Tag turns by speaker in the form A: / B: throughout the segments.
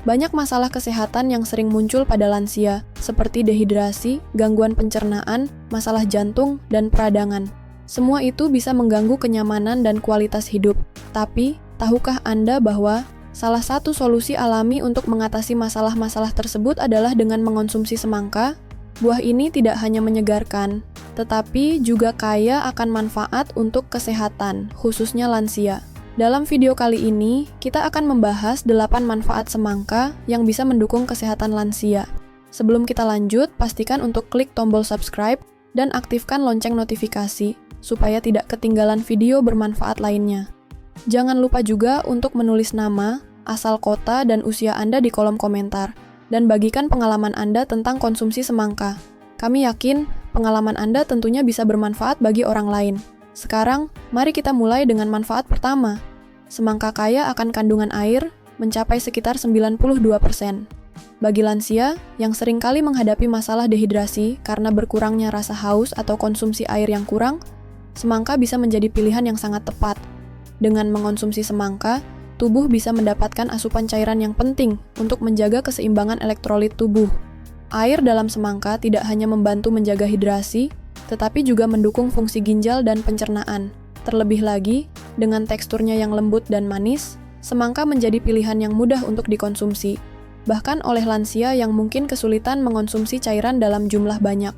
A: Banyak masalah kesehatan yang sering muncul pada lansia, seperti dehidrasi, gangguan pencernaan, masalah jantung, dan peradangan. Semua itu bisa mengganggu kenyamanan dan kualitas hidup. Tapi, tahukah Anda bahwa salah satu solusi alami untuk mengatasi masalah-masalah tersebut adalah dengan mengonsumsi semangka? Buah ini tidak hanya menyegarkan, tetapi juga kaya akan manfaat untuk kesehatan, khususnya lansia. Dalam video kali ini, kita akan membahas 8 manfaat semangka yang bisa mendukung kesehatan lansia. Sebelum kita lanjut, pastikan untuk klik tombol subscribe dan aktifkan lonceng notifikasi, supaya tidak ketinggalan video bermanfaat lainnya. Jangan lupa juga untuk menulis nama, asal kota, dan usia Anda di kolom komentar, dan bagikan pengalaman Anda tentang konsumsi semangka. Kami yakin pengalaman Anda tentunya bisa bermanfaat bagi orang lain. Sekarang, mari kita mulai dengan manfaat pertama. Semangka kaya akan kandungan air, mencapai sekitar 92%. Bagi lansia yang seringkali menghadapi masalah dehidrasi karena berkurangnya rasa haus atau konsumsi air yang kurang, semangka bisa menjadi pilihan yang sangat tepat. Dengan mengonsumsi semangka, tubuh bisa mendapatkan asupan cairan yang penting untuk menjaga keseimbangan elektrolit tubuh. Air dalam semangka tidak hanya membantu menjaga hidrasi, tetapi juga mendukung fungsi ginjal dan pencernaan. Terlebih lagi, dengan teksturnya yang lembut dan manis, semangka menjadi pilihan yang mudah untuk dikonsumsi, bahkan oleh lansia yang mungkin kesulitan mengonsumsi cairan dalam jumlah banyak.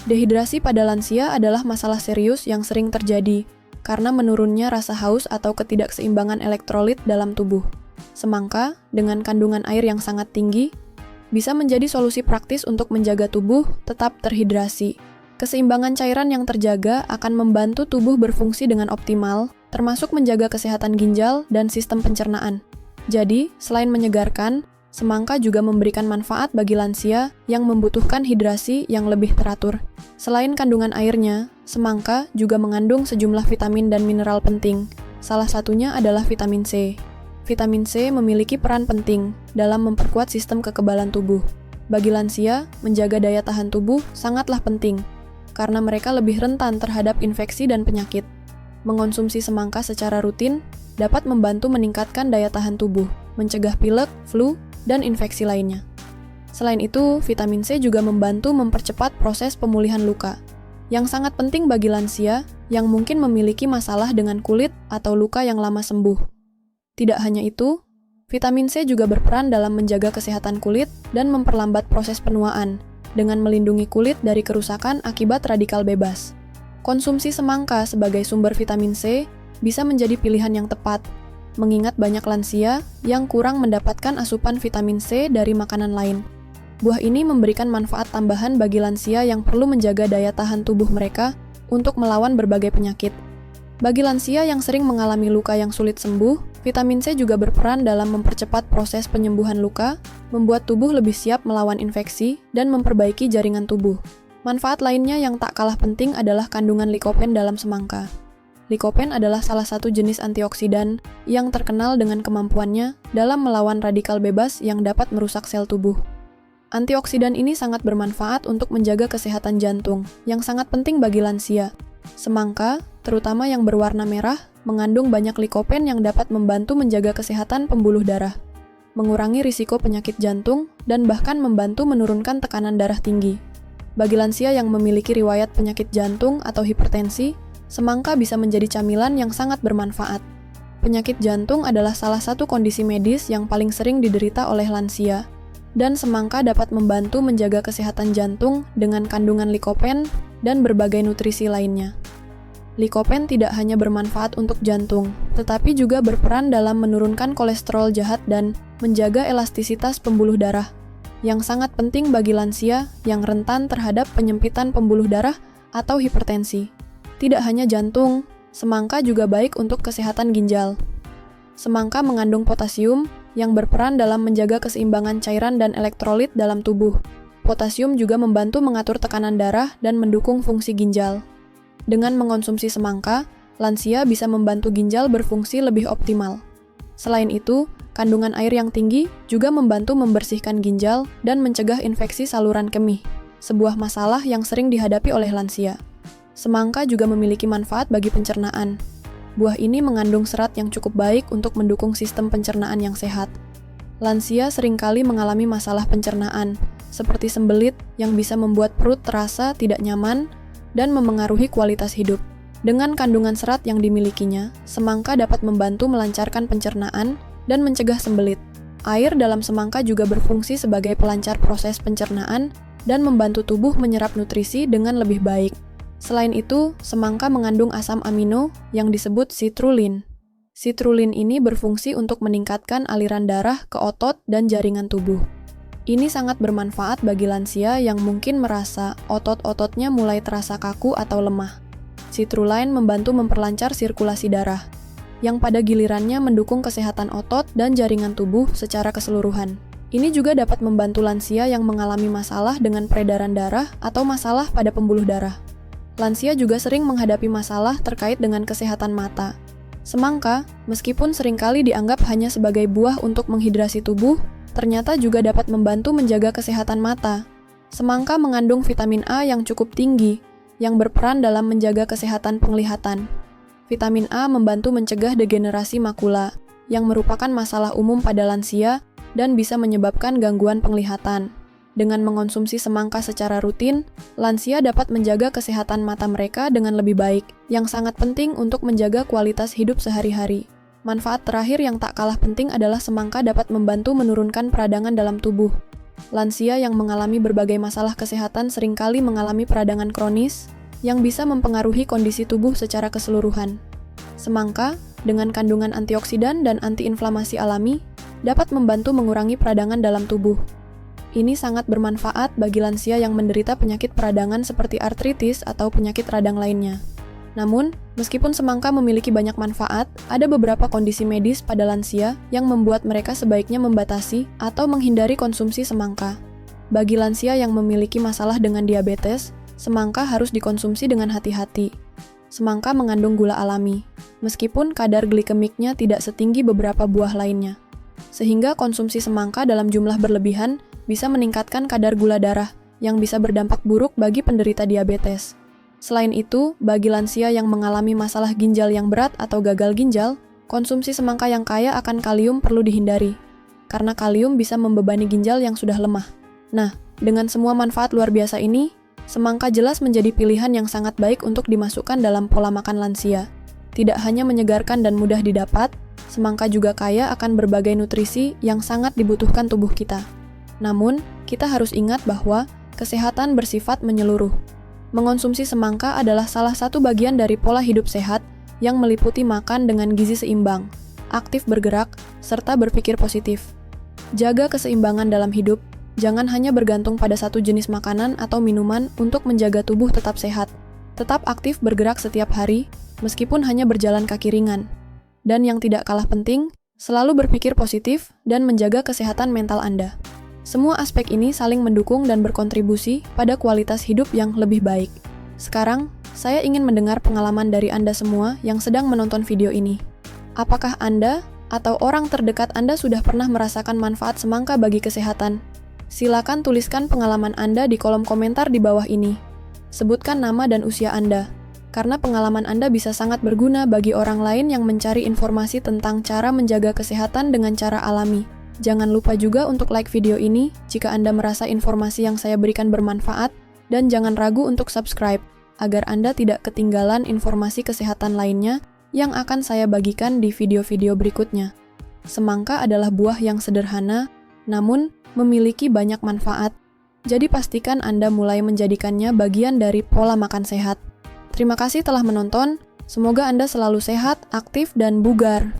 A: Dehidrasi pada lansia adalah masalah serius yang sering terjadi, karena menurunnya rasa haus atau ketidakseimbangan elektrolit dalam tubuh. Semangka, dengan kandungan air yang sangat tinggi, bisa menjadi solusi praktis untuk menjaga tubuh tetap terhidrasi. Keseimbangan cairan yang terjaga akan membantu tubuh berfungsi dengan optimal, termasuk menjaga kesehatan ginjal dan sistem pencernaan. Jadi, selain menyegarkan, semangka juga memberikan manfaat bagi lansia yang membutuhkan hidrasi yang lebih teratur. Selain kandungan airnya, semangka juga mengandung sejumlah vitamin dan mineral penting. Salah satunya adalah vitamin C. Vitamin C memiliki peran penting dalam memperkuat sistem kekebalan tubuh. Bagi lansia, menjaga daya tahan tubuh sangatlah penting, karena mereka lebih rentan terhadap infeksi dan penyakit. Mengonsumsi semangka secara rutin dapat membantu meningkatkan daya tahan tubuh, mencegah pilek, flu, dan infeksi lainnya. Selain itu, vitamin C juga membantu mempercepat proses pemulihan luka, yang sangat penting bagi lansia yang mungkin memiliki masalah dengan kulit atau luka yang lama sembuh. Tidak hanya itu, vitamin C juga berperan dalam menjaga kesehatan kulit dan memperlambat proses penuaan, dengan melindungi kulit dari kerusakan akibat radikal bebas. Konsumsi semangka sebagai sumber vitamin C bisa menjadi pilihan yang tepat, mengingat banyak lansia yang kurang mendapatkan asupan vitamin C dari makanan lain. Buah ini memberikan manfaat tambahan bagi lansia yang perlu menjaga daya tahan tubuh mereka untuk melawan berbagai penyakit. Bagi lansia yang sering mengalami luka yang sulit sembuh, vitamin C juga berperan dalam mempercepat proses penyembuhan luka, membuat tubuh lebih siap melawan infeksi, dan memperbaiki jaringan tubuh. Manfaat lainnya yang tak kalah penting adalah kandungan likopen dalam semangka. Likopen adalah salah satu jenis antioksidan yang terkenal dengan kemampuannya dalam melawan radikal bebas yang dapat merusak sel tubuh. Antioksidan ini sangat bermanfaat untuk menjaga kesehatan jantung, yang sangat penting bagi lansia. Semangka, terutama yang berwarna merah, mengandung banyak likopen yang dapat membantu menjaga kesehatan pembuluh darah, mengurangi risiko penyakit jantung, dan bahkan membantu menurunkan tekanan darah tinggi. Bagi lansia yang memiliki riwayat penyakit jantung atau hipertensi, semangka bisa menjadi camilan yang sangat bermanfaat. Penyakit jantung adalah salah satu kondisi medis yang paling sering diderita oleh lansia, dan semangka dapat membantu menjaga kesehatan jantung dengan kandungan likopen dan berbagai nutrisi lainnya. Likopen tidak hanya bermanfaat untuk jantung, tetapi juga berperan dalam menurunkan kolesterol jahat dan menjaga elastisitas pembuluh darah, yang sangat penting bagi lansia yang rentan terhadap penyempitan pembuluh darah atau hipertensi. Tidak hanya jantung, semangka juga baik untuk kesehatan ginjal. Semangka mengandung potasium yang berperan dalam menjaga keseimbangan cairan dan elektrolit dalam tubuh. Potasium juga membantu mengatur tekanan darah dan mendukung fungsi ginjal. Dengan mengonsumsi semangka, lansia bisa membantu ginjal berfungsi lebih optimal. Selain itu, kandungan air yang tinggi juga membantu membersihkan ginjal dan mencegah infeksi saluran kemih, sebuah masalah yang sering dihadapi oleh lansia. Semangka juga memiliki manfaat bagi pencernaan. Buah ini mengandung serat yang cukup baik untuk mendukung sistem pencernaan yang sehat. Lansia seringkali mengalami masalah pencernaan, seperti sembelit yang bisa membuat perut terasa tidak nyaman dan memengaruhi kualitas hidup. Dengan kandungan serat yang dimilikinya, semangka dapat membantu melancarkan pencernaan dan mencegah sembelit. Air dalam semangka juga berfungsi sebagai pelancar proses pencernaan dan membantu tubuh menyerap nutrisi dengan lebih baik. Selain itu, semangka mengandung asam amino yang disebut citrulline. Citrulline ini berfungsi untuk meningkatkan aliran darah ke otot dan jaringan tubuh. Ini sangat bermanfaat bagi lansia yang mungkin merasa otot-ototnya mulai terasa kaku atau lemah. Citrulline membantu memperlancar sirkulasi darah, yang pada gilirannya mendukung kesehatan otot dan jaringan tubuh secara keseluruhan. Ini juga dapat membantu lansia yang mengalami masalah dengan peredaran darah atau masalah pada pembuluh darah. Lansia juga sering menghadapi masalah terkait dengan kesehatan mata. Semangka, meskipun seringkali dianggap hanya sebagai buah untuk menghidrasi tubuh, ternyata juga dapat membantu menjaga kesehatan mata. Semangka mengandung vitamin A yang cukup tinggi, yang berperan dalam menjaga kesehatan penglihatan. Vitamin A membantu mencegah degenerasi makula, yang merupakan masalah umum pada lansia dan bisa menyebabkan gangguan penglihatan. Dengan mengonsumsi semangka secara rutin, lansia dapat menjaga kesehatan mata mereka dengan lebih baik, yang sangat penting untuk menjaga kualitas hidup sehari-hari. Manfaat terakhir yang tak kalah penting adalah semangka dapat membantu menurunkan peradangan dalam tubuh. Lansia yang mengalami berbagai masalah kesehatan seringkali mengalami peradangan kronis, yang bisa mempengaruhi kondisi tubuh secara keseluruhan. Semangka, dengan kandungan antioksidan dan antiinflamasi alami, dapat membantu mengurangi peradangan dalam tubuh. Ini sangat bermanfaat bagi lansia yang menderita penyakit peradangan seperti artritis atau penyakit radang lainnya. Namun, meskipun semangka memiliki banyak manfaat, ada beberapa kondisi medis pada lansia yang membuat mereka sebaiknya membatasi atau menghindari konsumsi semangka. Bagi lansia yang memiliki masalah dengan diabetes, semangka harus dikonsumsi dengan hati-hati. Semangka mengandung gula alami, meskipun kadar glikemiknya tidak setinggi beberapa buah lainnya. Sehingga konsumsi semangka dalam jumlah berlebihan bisa meningkatkan kadar gula darah yang bisa berdampak buruk bagi penderita diabetes. Selain itu, bagi lansia yang mengalami masalah ginjal yang berat atau gagal ginjal, konsumsi semangka yang kaya akan kalium perlu dihindari, karena kalium bisa membebani ginjal yang sudah lemah. Nah, dengan semua manfaat luar biasa ini, semangka jelas menjadi pilihan yang sangat baik untuk dimasukkan dalam pola makan lansia. Tidak hanya menyegarkan dan mudah didapat, semangka juga kaya akan berbagai nutrisi yang sangat dibutuhkan tubuh kita. Namun, kita harus ingat bahwa kesehatan bersifat menyeluruh. Mengonsumsi semangka adalah salah satu bagian dari pola hidup sehat yang meliputi makan dengan gizi seimbang, aktif bergerak, serta berpikir positif. Jaga keseimbangan dalam hidup, jangan hanya bergantung pada satu jenis makanan atau minuman untuk menjaga tubuh tetap sehat. Tetap aktif bergerak setiap hari, meskipun hanya berjalan kaki ringan. Dan yang tidak kalah penting, selalu berpikir positif dan menjaga kesehatan mental Anda. Semua aspek ini saling mendukung dan berkontribusi pada kualitas hidup yang lebih baik. Sekarang, saya ingin mendengar pengalaman dari Anda semua yang sedang menonton video ini. Apakah Anda atau orang terdekat Anda sudah pernah merasakan manfaat semangka bagi kesehatan? Silakan tuliskan pengalaman Anda di kolom komentar di bawah ini. Sebutkan nama dan usia Anda, karena pengalaman Anda bisa sangat berguna bagi orang lain yang mencari informasi tentang cara menjaga kesehatan dengan cara alami. Jangan lupa juga untuk like video ini jika Anda merasa informasi yang saya berikan bermanfaat, dan jangan ragu untuk subscribe, agar Anda tidak ketinggalan informasi kesehatan lainnya yang akan saya bagikan di video-video berikutnya. Semangka adalah buah yang sederhana, namun memiliki banyak manfaat. Jadi pastikan Anda mulai menjadikannya bagian dari pola makan sehat. Terima kasih telah menonton, semoga Anda selalu sehat, aktif, dan bugar.